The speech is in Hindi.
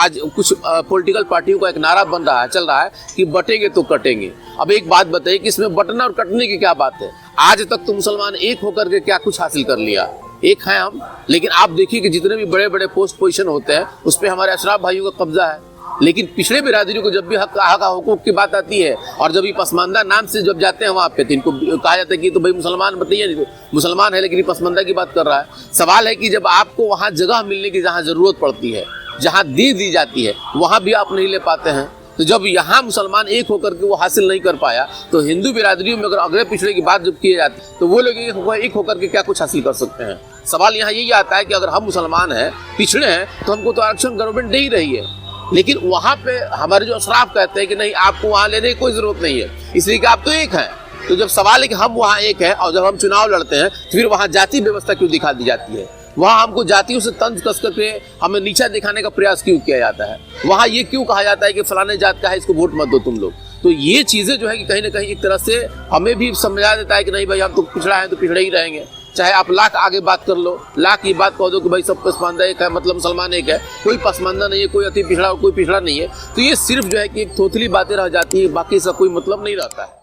आज कुछ पॉलिटिकल पार्टियों का एक नारा बन रहा है, चल रहा है कि बटेंगे तो कटेंगे। अब एक बात बताइए कि इसमें बटना और कटने की क्या बात है? आज तक तो मुसलमान एक होकर के क्या कुछ हासिल कर लिया? एक है हम, लेकिन आप देखिए कि जितने भी बड़े बड़े पोस्ट पोजीशन होते हैं उस पर हमारे अशराफ भाइयों का कब्जा है। लेकिन पिछड़े बिरादरियों को जब भी हक हुकूक की बात आती है और जब ये पसमानदा नाम से जब जाते हैं वहाँ पे, तो इनको कहा जाता है कि तो भाई मुसलमान बताइए, नहीं तो मुसलमान है लेकिन ये पसमानदा की बात कर रहा है। सवाल है कि जब आपको वहाँ जगह मिलने की जहाँ जरूरत पड़ती है, जहाँ दे दी जाती है, वहाँ भी आप नहीं ले पाते हैं। तो जब यहाँ मुसलमान एक होकर के वो हासिल नहीं कर पाया, तो हिंदू बिरादरियों में अगर अगले पिछड़े की बात जब की जाती है तो वो लोग एक होकर के क्या कुछ हासिल कर सकते हैं? सवाल यहाँ यही आता है कि अगर हम मुसलमान हैं, पिछड़े हैं, तो हमको तो आरक्षण गवर्नमेंट दे ही रही है, लेकिन वहाँ पे हमारे जो अशराफ कहते हैं कि नहीं, आपको वहाँ लेने की कोई जरूरत नहीं है, इसलिए कि आप तो एक हैं। तो जब सवाल है कि हम वहाँ एक हैं और जब हम चुनाव लड़ते हैं तो फिर वहाँ जाति व्यवस्था क्यों दिखा दी जाती है? वहाँ हमको जातियों से तंज कस करके हमें नीचा दिखाने का प्रयास क्यों किया जाता है? वहाँ ये क्यों कहा जाता है कि फलाने जात का है, इसको वोट मत दो तुम लोग? तो ये चीज़ें जो है कि कहीं ना कहीं एक तरह से हमें भी समझा देता है कि नहीं भाई, हम तो पिछड़ा है तो पिछड़े ही रहेंगे। चाहे आप लाख आगे बात कर लो, लाख ये बात कह दो कि भाई सब पसमानदा एक है, मतलब मुसलमान एक है, कोई पसमानदा नहीं है, कोई अति पिछड़ा और कोई पिछड़ा नहीं है। तो ये सिर्फ जो है कि एक थोथली बातें रह जाती है, बाकी इसका कोई मतलब नहीं रहता है।